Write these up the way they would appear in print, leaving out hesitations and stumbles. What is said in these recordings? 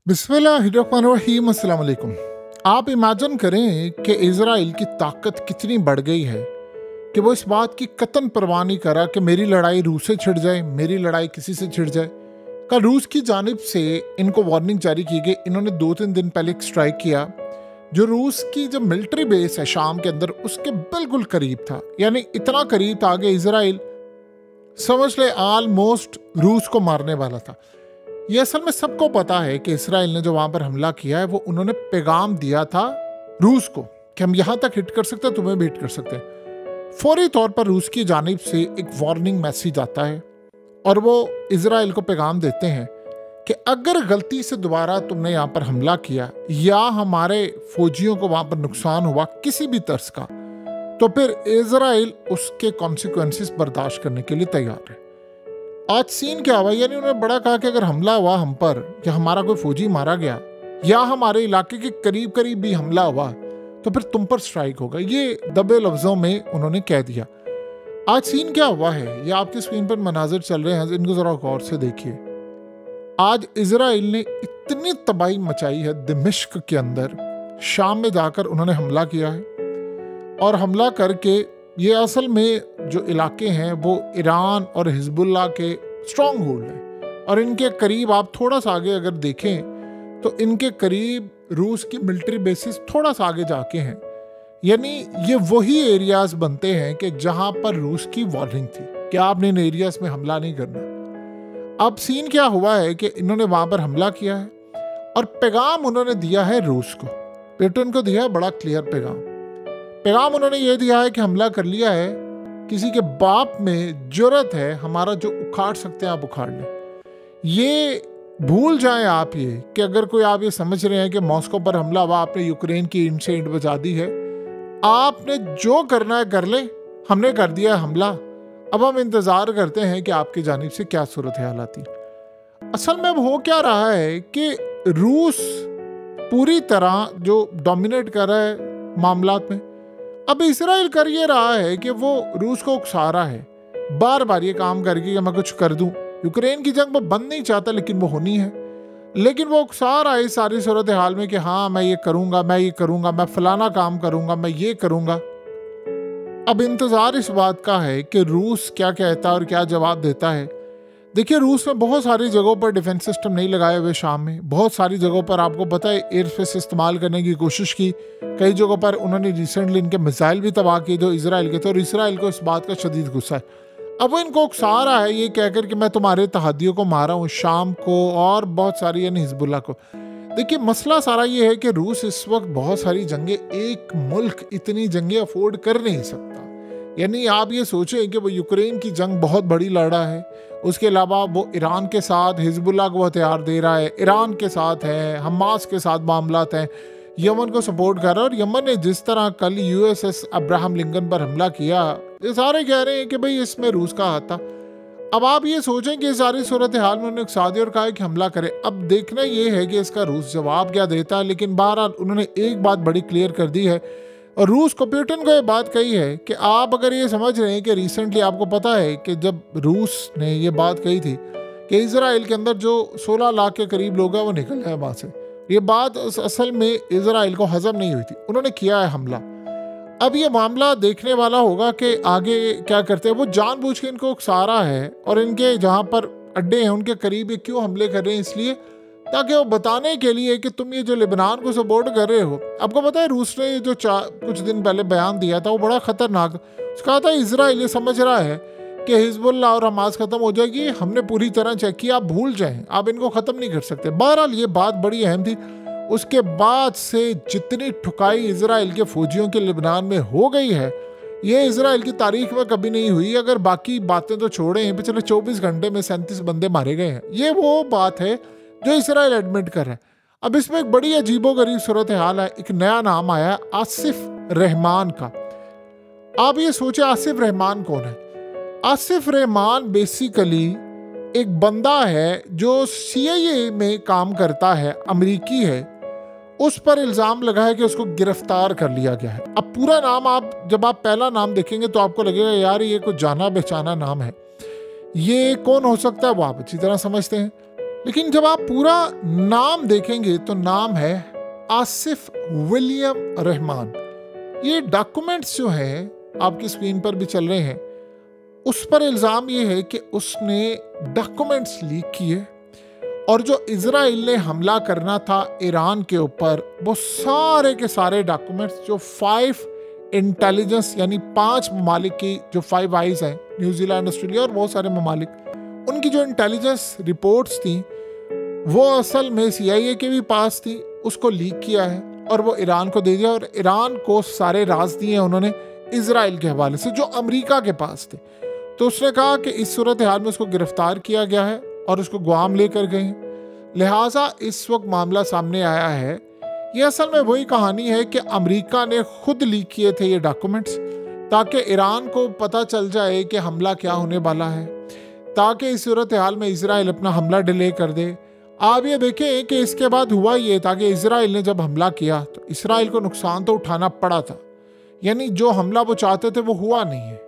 बिस्मिल्लाहिर्रहमानिर्रहीम। अस्सलाम वालेकुम। आप इमेजिन करें कि इज़राइल की ताकत कितनी बढ़ गई है कि वो इस बात की कतन परवाह नहीं करा कि मेरी लड़ाई रूस से छिड़ जाए, मेरी लड़ाई किसी से छिड़ जाए। कल रूस की जानिब से इनको वार्निंग जारी की गई। इन्होंने 2-3 दिन पहले एक स्ट्राइक किया जो रूस की जो मिलिट्री बेस है शाम के अंदर उसके बिल्कुल करीब था, यानी इतना करीब था कि इज़राइल समझ ले ऑलमोस्ट रूस को मारने वाला था। ये असल में सबको पता है कि इसराइल ने जो वहां पर हमला किया है वो उन्होंने पैगाम दिया था रूस को कि हम यहां तक हिट कर सकते हैं, तुम्हें भी हिट कर सकते हैं। फौरी तौर पर रूस की जानिब से एक वार्निंग मैसेज आता है और वो इसराइल को पैगाम देते हैं कि अगर गलती से दोबारा तुमने यहाँ पर हमला किया या हमारे फौजियों को वहां पर नुकसान हुआ किसी भी तर्ज का, तो फिर इसराइल उसके कॉन्सिक्वेंसेस बर्दाश्त करने के लिए तैयार है। आज सीन क्या हुआ, यानी उन्होंने बड़ा कहा कि अगर हमला हुआ हम पर या हमारा कोई फौजी मारा गया या हमारे इलाके के करीब करीब भी हमला हुआ तो फिर तुम पर स्ट्राइक होगा। ये दबे लफ्जों में उन्होंने कह दिया। आज सीन क्या हुआ है, ये आपकी स्क्रीन पर मनाजिर चल रहे हैं, इनको जरा गौर से देखिए। आज इजराइल ने इतनी तबाही मचाई है दिमिश्क के अंदर, शाम में जाकर उन्होंने हमला किया है और हमला करके ये असल में जो इलाके हैं वो ईरान और हिजबुल्लाह के स्ट्रॉन्ग होल्ड हैं और इनके करीब आप थोड़ा सा आगे अगर देखें तो इनके करीब रूस की मिलिट्री बेसिस थोड़ा सा आगे जाके हैं। यानी ये वही एरियाज बनते हैं कि जहां पर रूस की वार्निंग थी कि आपने इन एरियाज में हमला नहीं करना। अब सीन क्या हुआ है कि इन्होंने वहां पर हमला किया है और पैगाम उन्होंने दिया है रूस को, पुतिन को दिया है बड़ा क्लियर पैगाम उन्होंने ये दिया है कि हमला कर लिया है, किसी के बाप में जुर्रत है हमारा जो उखाड़ सकते हैं आप उखाड़ लें। ये भूल जाएं आप ये कि अगर कोई आप ये समझ रहे हैं कि मॉस्को पर हमला हुआ, आपने यूक्रेन की इंट से इंट बचा दी है, आपने जो करना है कर ले, हमने कर दिया है हमला। अब हम इंतजार करते हैं कि आपकी जानिब से क्या सूरत हाल आती। असल में अब हो क्या रहा है कि रूस पूरी तरह जो डोमिनेट कर रहा है मामलात में। अब इसराइल कर ये रहा है कि वो रूस को उकसा रहा है बार बार ये काम करके कि मैं कुछ कर दूं। यूक्रेन की जंग वो बंद नहीं चाहता लेकिन वो होनी है, लेकिन वो उकसा रहा है इस सारी सूरत हाल में कि हाँ मैं ये करूंगा, मैं ये करूंगा, मैं फलाना काम करूंगा, मैं ये करूंगा। अब इंतजार इस बात का है कि रूस क्या कहता है और क्या जवाब देता है। देखिए, रूस में बहुत सारी जगहों पर डिफेंस सिस्टम नहीं लगाए हुए शाम में, बहुत सारी जगहों पर आपको पता है एयर स्पेस इस्तेमाल करने की कोशिश की। कई जगहों पर उन्होंने रिसेंटली इनके मिसाइल भी तबाह किए जो इसराइल के थे और इसराइल को इस बात का शदीद गुस्सा है। अब वो इनको उकसा रहा है ये कहकर कि मैं तुम्हारे तहादियों को मारा हूँ, शाम को और बहुत सारी यानी हिजबुल्लाह को। देखिए, मसला सारा ये है कि रूस इस वक्त बहुत सारी जंगें, एक मुल्क इतनी जंगें अफोर्ड कर नहीं सकता। यानी आप ये सोचें कि वो यूक्रेन की जंग बहुत बड़ी लड़ रहा है, उसके अलावा वो ईरान के साथ हिजबुल्लाह को हथियार दे रहा है, ईरान के साथ है, हमास के साथ मामलात हैं, यमन को सपोर्ट कर रहा है। और यमन ने जिस तरह कल यूएसएस अब्राहम लिंकन पर हमला किया, ये सारे कह रहे हैं कि भाई इसमें रूस का हाथ था। अब आप ये सोचें कि सारी सूरत हाल में उन्होंने सादी और कहा कि हमला करे। अब देखना ये है कि इसका रूस जवाब क्या देता है, लेकिन बहरहाल उन्होंने एक बात बड़ी क्लियर कर दी है और रूस को पुतिन को ये बात कही है कि आप अगर ये समझ रहे हैं कि रिसेंटली आपको पता है कि जब रूस ने ये बात कही थी कि इजराइल के अंदर जो 16 लाख के करीब लोग हैं वो निकल जाए वहाँ से, ये बात असल में इजराइल को हजम नहीं हुई थी, उन्होंने किया है हमला। अब ये मामला देखने वाला होगा कि आगे क्या करते हैं। वो जानबूझ के इनको उकसा है और इनके जहाँ पर अड्डे हैं उनके करीब ये क्यों हमले कर रहे हैं, इसलिए ताकि वो बताने के लिए कि तुम ये जो लेबनान को सपोर्ट कर रहे हो। आपको पता है रूस ने जो कुछ दिन पहले बयान दिया था वो बड़ा खतरनाक। कहा था इजराइल ये समझ रहा है कि हिजबुल्लाह और हमास खत्म हो जाएगी, हमने पूरी तरह चेक किया, आप भूल जाएं, आप इनको खत्म नहीं कर सकते। बहरहाल ये बात बड़ी अहम थी। उसके बाद से जितनी ठुकाई इजराइल के फौजियों के लेबनान में हो गई है ये इजराइल की तारीख में कभी नहीं हुई। अगर बाकी बातें तो छोड़े, पिछले 24 घंटे में 37 बंदे मारे गए हैं, ये वो बात है जो इसराइल एडमिट कर रहा है। अब इसमें एक बड़ी अजीबोगरीब सूरत हाल है। एक नया नाम आया है आसिफ रहमान का। आप ये सोचे आसिफ रहमान कौन है? आसिफ रहमान बेसिकली एक बंदा है जो CIA में काम करता है, अमेरिकी है। उस पर इल्जाम लगा है कि उसको गिरफ्तार कर लिया गया है। अब पूरा नाम जब आप पहला नाम देखेंगे तो आपको लगेगा यार ये कुछ जाना पहचाना नाम है, ये कौन हो सकता है, वो आप अच्छी तरह समझते हैं। लेकिन जब आप पूरा नाम देखेंगे तो नाम है आसिफ विलियम रहमान। ये डॉक्यूमेंट्स जो हैं आपकी स्क्रीन पर भी चल रहे हैं, उस पर इल्ज़ाम ये है कि उसने डॉक्यूमेंट्स लीक किए और जो इजराइल ने हमला करना था ईरान के ऊपर, वो सारे के सारे डॉक्यूमेंट्स जो 5 इंटेलिजेंस यानी 5 ममालिक की जो 5 आइज हैं, न्यूजीलैंड, ऑस्ट्रेलिया और बहुत सारे ममालिक, उनकी जो इंटेलिजेंस रिपोर्ट्स थी वो असल में CIA के भी पास थी, उसको लीक किया है और वो ईरान को दे दिया और ईरान को सारे राज दिए उन्होंने इजराइल के हवाले से जो अमेरिका के पास थे। तो उसने कहा कि इस सूरत हाल में उसको गिरफ्तार किया गया है और उसको गुआम लेकर गए हैं, लिहाजा इस वक्त मामला सामने आया है। ये असल में वही कहानी है कि अमेरिका ने खुद लीक किए थे ये डॉक्यूमेंट्स ताकि ईरान को पता चल जाए कि हमला क्या होने वाला है, ताकि इस सूरत हाल में इजराइल अपना हमला डिले कर दे। आप ये देखें कि इसके बाद हुआ ये था कि इजराइल ने जब हमला किया तो इजराइल को नुकसान तो उठाना पड़ा था, यानी जो हमला वो चाहते थे वो हुआ नहीं है।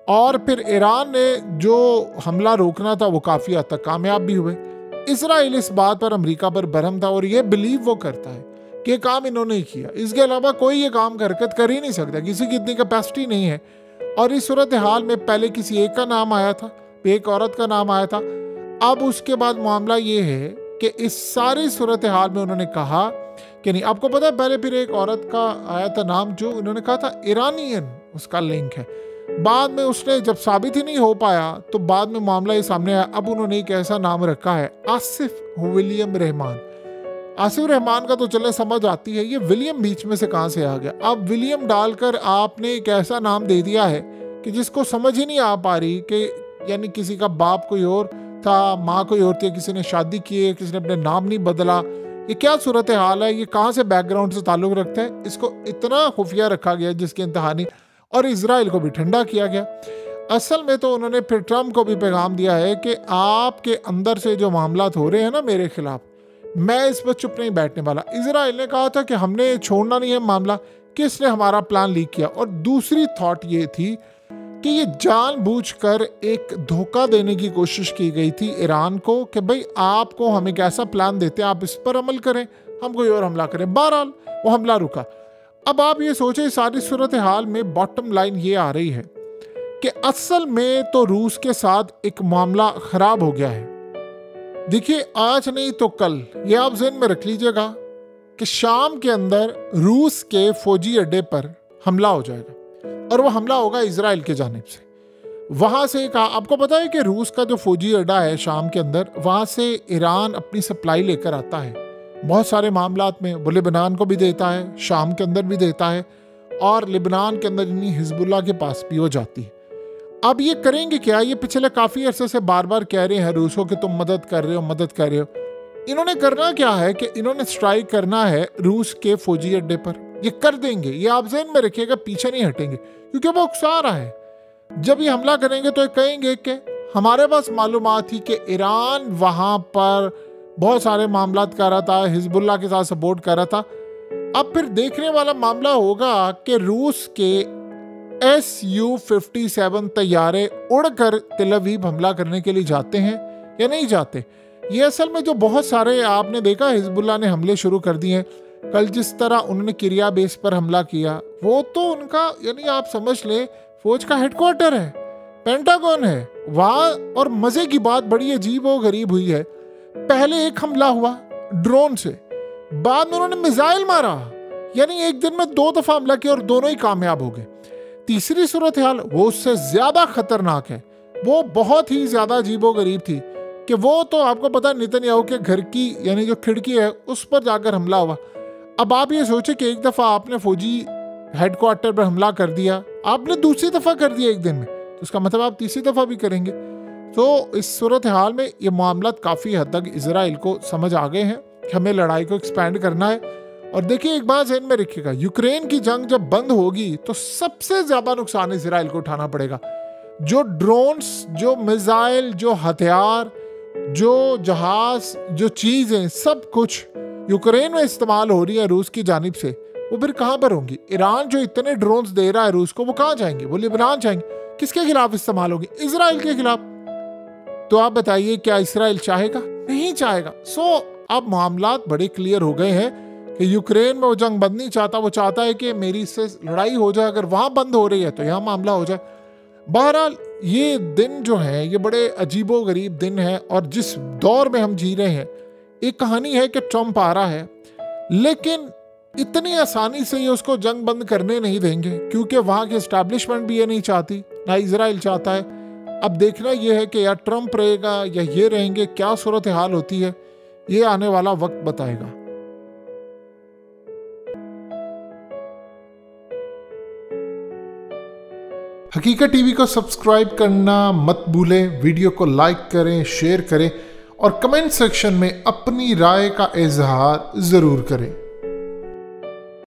और फिर ईरान ने जो हमला रोकना था वो काफ़ी हद तक कामयाब भी हुए। इजराइल इस बात पर अमेरिका पर बरहम था और ये बिलीव वो करता है कि ये काम इन्होंने ही किया, इसके अलावा कोई ये काम हरकत कर ही नहीं सकता, किसी की इतनी कैपेसिटी नहीं है। और इस सूरत हाल में पहले किसी एक का नाम आया था, एक औरत का नाम आया था। अब उसके बाद मामला ये है कि इस सारी सूरत हाल में उन्होंने कहा कि नहीं, आपको पता है पहले फिर एक औरत का आया था नाम जो उन्होंने कहा था ईरानियन उसका लिंक है। बाद में उसने जब साबित ही नहीं हो पाया तो बाद में मामला ये सामने आया। अब उन्होंने एक ऐसा नाम रखा है आसिफ विलियम रहमान। आसिफ रहमान का तो चले समझ आती है, ये विलियम बीच में से कहाँ से आ गया। अब विलियम डालकर आपने एक ऐसा नाम दे दिया है कि जिसको समझ ही नहीं आ पा रही कि यानी किसी का बाप कोई और था, माँ कोई और थी, किसी ने शादी की है, किसी ने अपने नाम नहीं बदला। ये क्या सूरत हाल है, ये कहाँ से बैकग्राउंड से ताल्लुक रखता है। इसको इतना खुफिया रखा गया जिसकी इंतहा नहीं, और इजराइल को भी ठंडा किया गया। असल में तो उन्होंने फिर ट्रम्प को भी पैगाम दिया है कि आपके अंदर से जो मामला हो रहे हैं ना मेरे खिलाफ, मैं इस पर चुप नहीं बैठने वाला। इजराइल ने कहा था कि हमने छोड़ना नहीं है मामला, किसने हमारा प्लान लीक किया। और दूसरी थॉट ये थी कि ये जानबूझकर एक धोखा देने की कोशिश की गई थी ईरान को कि भाई आपको हम एक ऐसा प्लान देते हैं, आप इस पर अमल करें, हम कोई और हमला करें। बहरहाल वो हमला रुका। अब आप ये सोचें सारी सूरत हाल में बॉटम लाइन ये आ रही है कि असल में तो रूस के साथ एक मामला खराब हो गया है। देखिए आज नहीं तो कल, ये आप ज़हन में रख लीजिएगा कि शाम के अंदर रूस के फौजी अड्डे पर हमला हो जाएगा और वो हमला होगा इजराइल के जानिब से। वहाँ से आपको पता है कि रूस का जो फौजी अड्डा है शाम के अंदर, वहाँ से ईरान अपनी सप्लाई लेकर आता है बहुत सारे मामलात में। वो लेबनान को भी देता है, शाम के अंदर भी देता है, और लेबनान के अंदर यानी हिजबुल्लाह के पास भी हो जाती है। अब ये करेंगे क्या, ये पिछले काफ़ी अरसे से बार बार कह रहे हैं रूस को कि तुम मदद कर रहे हो, मदद कर रहे हो। इन्होंने करना क्या है कि इन्होंने स्ट्राइक करना है रूस के फौजी अड्डे पर। ये कर देंगे, ये आप ज़हन में रखिएगा, पीछे नहीं हटेंगे, क्योंकि वो उकसा रहा है। जब ये हमला करेंगे तो ये कहेंगे कि हमारे पास मालूमात थी कि ईरान वहाँ पर बहुत सारे मामलात कर रहा था, हिजबुल्लाह के साथ सपोर्ट कर रहा था। अब फिर देखने वाला मामला होगा कि रूस के Su-57 तैयारे उड़कर तेल अवीव हमला करने के लिए जाते हैं या नहीं जाते। ये असल में जो बहुत सारे आपने देखा हिजबुल्लाह ने हमले शुरू कर दिए हैं। कल जिस तरह उन्होंने किरिया बेस पर हमला किया, वो तो उनका यानी आप समझ ले फौज का हेडक्वार्टर है, पेंटागन है वहाँ। और मजे की बात बड़ी अजीब और गरीब हुई है, पहले एक हमला हुआ ड्रोन से, बाद में उन्होंने मिसाइल मारा, यानी एक दिन में 2 दफा हमला किया और दोनों ही कामयाब हो गए। तीसरी सूरत हाल वो उससे ज्यादा खतरनाक है, वो बहुत ही ज्यादा अजीबो गरीब थी कि वो तो आपको पता है नेतन्याहू के घर की यानी जो खिड़की है उस पर जाकर हमला हुआ। अब आप ये सोचे कि एक दफा आपने फौजी हेडक्वार्टर पर हमला कर दिया, आपने दूसरी दफा कर दिया एक दिन में, तो उसका मतलब आप तीसरी दफा भी करेंगे। तो इस सूरत हाल में ये मामला काफी हद तक इजराइल को समझ आ गए हैं कि हमें लड़ाई को एक्सपैंड करना है। और देखिए एक बात ज़हन में रखिएगा, यूक्रेन की जंग जब बंद होगी तो सबसे ज्यादा नुकसान इजराइल को उठाना पड़ेगा। जो ड्रोन्स, जो मिसाइल, जो हथियार, जो जहाज, जो चीजें, सब कुछ यूक्रेन में इस्तेमाल हो रही है रूस की जानिब से, वो फिर कहाँ पर होंगी। ईरान जो इतने ड्रोन्स दे रहा है रूस को, वो कहाँ जाएंगे, वो लेबनान जाएंगे। किसके खिलाफ इस्तेमाल होगी, इजराइल के खिलाफ। तो आप बताइए क्या इजराइल चाहेगा? नहीं चाहेगा। अब मामलात बड़े क्लियर हो गए हैं कि यूक्रेन में वो जंग बंद नहीं चाहता, वो चाहता है कि मेरी इससे लड़ाई हो जाए, अगर वहां बंद हो रही है तो यहाँ मामला हो जाए। बहरहाल ये दिन जो है ये बड़े अजीबो गरीब दिन है, और जिस दौर में हम जी रहे हैं, एक कहानी है कि ट्रंप आ रहा है, लेकिन इतनी आसानी से ये उसको जंग बंद करने नहीं देंगे, क्योंकि वहां की एस्टैब्लिशमेंट भी ये नहीं चाहती, ना इजराइल चाहता है। अब देखना यह है कि या ट्रंप रहेगा या ये रहेंगे, क्या सूरत हाल होती है ये आने वाला वक्त बताएगा। हकीकत टीवी को सब्सक्राइब करना मत भूलें, वीडियो को लाइक करें, शेयर करें और कमेंट सेक्शन में अपनी राय का इजहार जरूर करें।